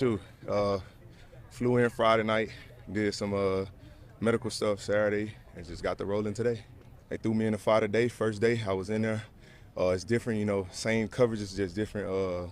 shoot. Flew in Friday night, did some medical stuff Saturday, and just got the rolling today. They threw me in the fire today. First day I was in there. It's different, same coverage, is just different.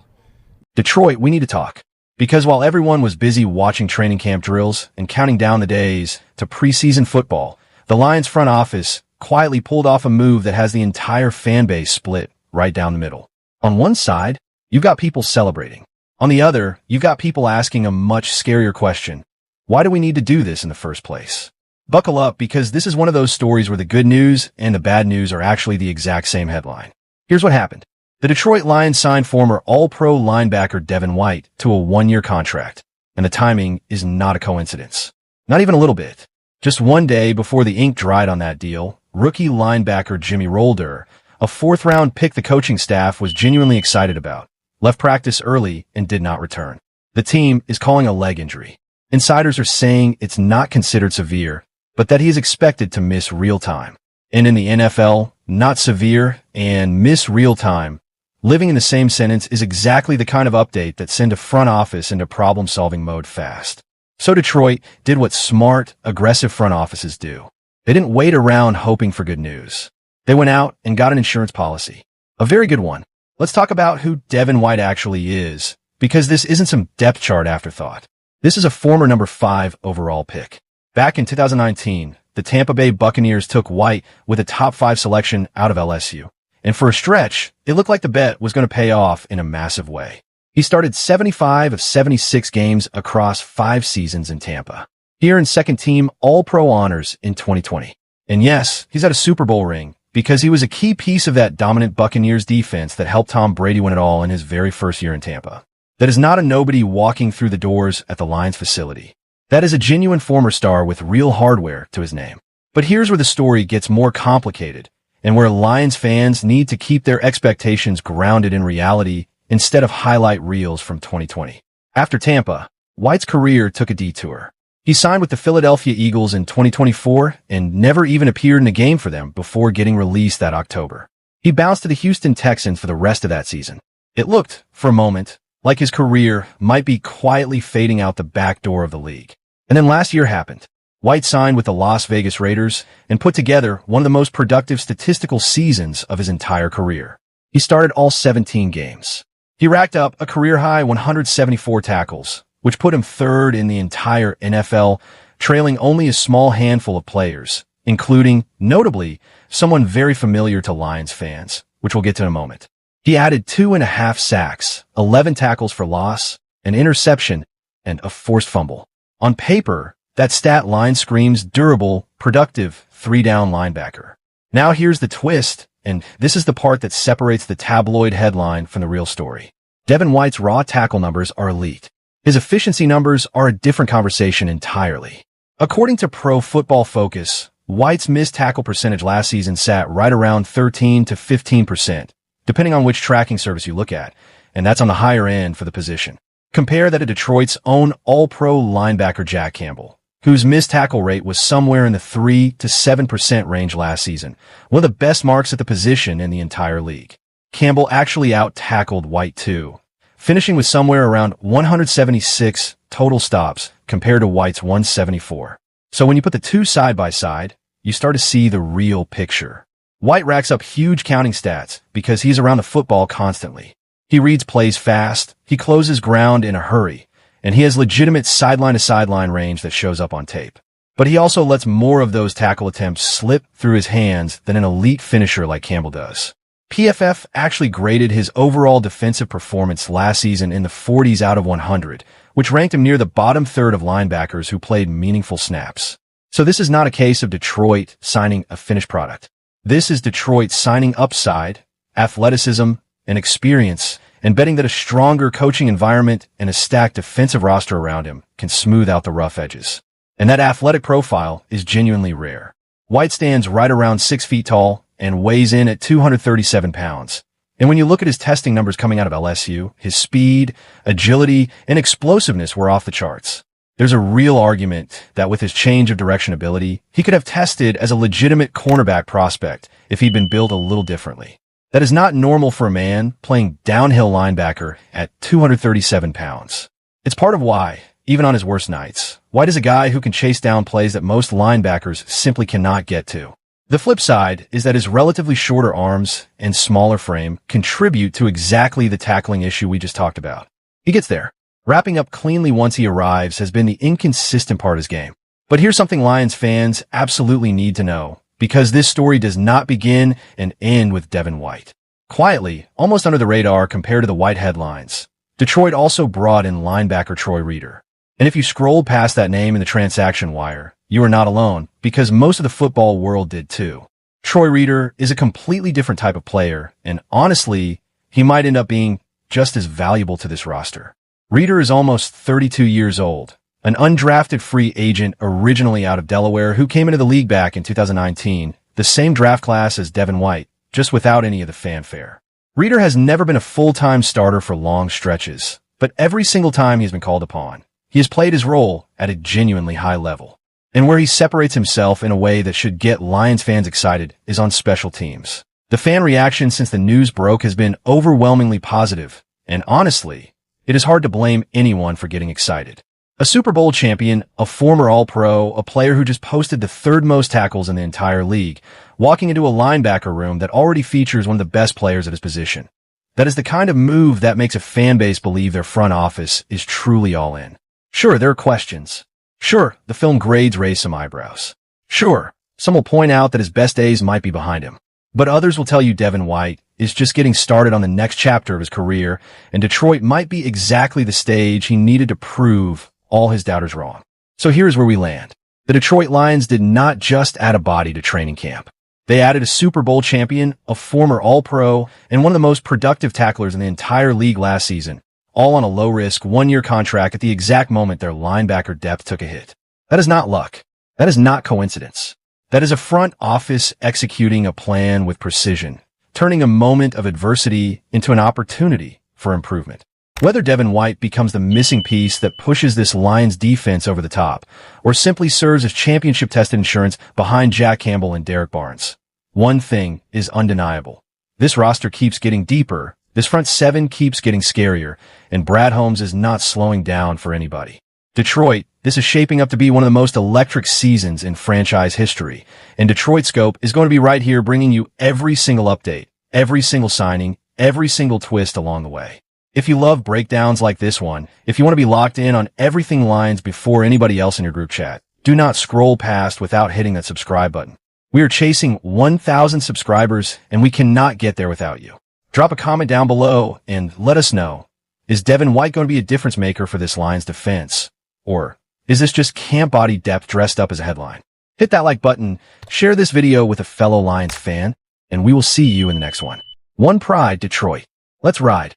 Detroit, we need to talk. Because while everyone was busy watching training camp drills and counting down the days to preseason football, the Lions front office quietly pulled off a move that has the entire fan base split right down the middle. On one side, you've got people celebrating. On the other, you've got people asking a much scarier question. Why do we need to do this in the first place? Buckle up, because this is one of those stories where the good news and the bad news are actually the exact same headline. Here's what happened. The Detroit Lions signed former All-Pro linebacker Devin White to a one-year contract, and the timing is not a coincidence. Not even a little bit. Just one day before the ink dried on that deal, rookie linebacker Jimmy Rolder, a fourth-round pick the coaching staff was genuinely excited about, left practice early and did not return. The team is calling a leg injury. Insiders are saying it's not considered severe, but that he is expected to miss real time. And in the NFL, not severe and miss real time living in the same sentence is exactly the kind of update that send a front office into problem-solving mode fast. So Detroit did what smart, aggressive front offices do. They didn't wait around hoping for good news. They went out and got an insurance policy. A very good one. Let's talk about who Devin White actually is, because this isn't some depth chart afterthought. This is a former number 5 overall pick. Back in 2019, the Tampa Bay Buccaneers took White with a top 5 selection out of LSU. And for a stretch, it looked like the bet was going to pay off in a massive way. He started 75 of 76 games across 5 seasons in Tampa. He earned second-team All-Pro honors in 2020. And yes, he's had a Super Bowl ring because he was a key piece of that dominant Buccaneers defense that helped Tom Brady win it all in his very first year in Tampa. That is not a nobody walking through the doors at the Lions facility. That is a genuine former star with real hardware to his name. But here's where the story gets more complicated, and where Lions fans need to keep their expectations grounded in reality instead of highlight reels from 2020. After Tampa, White's career took a detour. He signed with the Philadelphia Eagles in 2024 and never even appeared in a game for them before getting released that October. He bounced to the Houston Texans for the rest of that season. It looked, for a moment, like his career might be quietly fading out the back door of the league. And then last year happened. White signed with the Las Vegas Raiders and put together one of the most productive statistical seasons of his entire career. He started all 17 games. He racked up a career-high 174 tackles, which put him third in the entire NFL, trailing only a small handful of players, including, notably, someone very familiar to Lions fans, which we'll get to in a moment. He added 2.5 sacks, 11 tackles for loss, an interception, and a forced fumble. On paper, that stat line screams durable, productive, 3-down linebacker. Now here's the twist, and this is the part that separates the tabloid headline from the real story. Devin White's raw tackle numbers are elite. His efficiency numbers are a different conversation entirely. According to Pro Football Focus, White's missed tackle percentage last season sat right around 13 to 15%, depending on which tracking service you look at, and that's on the higher end for the position. Compare that to Detroit's own All-Pro linebacker Jack Campbell, whose missed tackle rate was somewhere in the 3 to 7% range last season, one of the best marks at the position in the entire league. Campbell actually out-tackled White too, finishing with somewhere around 176 total stops compared to White's 174. So when you put the two side by side, you start to see the real picture. White racks up huge counting stats because he's around the football constantly. He reads plays fast, he closes ground in a hurry, and he has legitimate sideline-to-sideline range that shows up on tape. But he also lets more of those tackle attempts slip through his hands than an elite finisher like Campbell does. PFF actually graded his overall defensive performance last season in the 40s out of 100, which ranked him near the bottom third of linebackers who played meaningful snaps. So this is not a case of Detroit signing a finished product. This is Detroit signing upside, athleticism, and experience, and betting that a stronger coaching environment and a stacked defensive roster around him can smooth out the rough edges. And that athletic profile is genuinely rare. White stands right around 6 feet tall and weighs in at 237 pounds. And when you look at his testing numbers coming out of LSU, his speed, agility, and explosiveness were off the charts. There's a real argument that with his change of direction ability, he could have tested as a legitimate cornerback prospect if he'd been built a little differently. That is not normal for a man playing downhill linebacker at 237 pounds. It's part of why, even on his worst nights, White is a guy who can chase down plays that most linebackers simply cannot get to. The flip side is that his relatively shorter arms and smaller frame contribute to exactly the tackling issue we just talked about. He gets there. Wrapping up cleanly once he arrives has been the inconsistent part of his game. But here's something Lions fans absolutely need to know, because this story does not begin and end with Devin White. Quietly, almost under the radar compared to the White headlines, Detroit also brought in linebacker Troy Reeder. And if you scrolled past that name in the transaction wire, you are not alone, because most of the football world did too. Troy Reeder is a completely different type of player, and honestly, he might end up being just as valuable to this roster. Reeder is almost 32 years old, an undrafted free agent originally out of Delaware who came into the league back in 2019, the same draft class as Devin White, just without any of the fanfare. Reeder has never been a full-time starter for long stretches, but every single time he's been called upon, he has played his role at a genuinely high level. And where he separates himself in a way that should get Lions fans excited is on special teams. The fan reaction since the news broke has been overwhelmingly positive, and honestly, it is hard to blame anyone for getting excited. A Super Bowl champion, a former All-Pro, a player who just posted the third most tackles in the entire league, walking into a linebacker room that already features one of the best players at his position. That is the kind of move that makes a fan base believe their front office is truly all in. Sure, there are questions. Sure, the film grades raise some eyebrows. Sure, some will point out that his best days might be behind him. But others will tell you Devin White is just getting started on the next chapter of his career, and Detroit might be exactly the stage he needed to prove all his doubters wrong. So here's where we land. The Detroit Lions did not just add a body to training camp. They added a Super Bowl champion, a former All-Pro, and one of the most productive tacklers in the entire league last season, all on a low-risk, one-year contract at the exact moment their linebacker depth took a hit. That is not luck. That is not coincidence. That is a front office executing a plan with precision, turning a moment of adversity into an opportunity for improvement. Whether Devin White becomes the missing piece that pushes this Lions defense over the top, or simply serves as championship-tested insurance behind Jack Campbell and Derek Barnes, one thing is undeniable. This roster keeps getting deeper, this front seven keeps getting scarier, and Brad Holmes is not slowing down for anybody. Detroit, this is shaping up to be one of the most electric seasons in franchise history, and Detroit Scope is going to be right here bringing you every single update, every single signing, every single twist along the way. If you love breakdowns like this one, if you want to be locked in on everything Lions before anybody else in your group chat, do not scroll past without hitting that subscribe button. We are chasing 1,000 subscribers, and we cannot get there without you. Drop a comment down below and let us know, is Devin White going to be a difference maker for this Lions defense? Or is this just camp body depth dressed up as a headline? Hit that like button, share this video with a fellow Lions fan, and we will see you in the next one. One Pride, Detroit. Let's ride.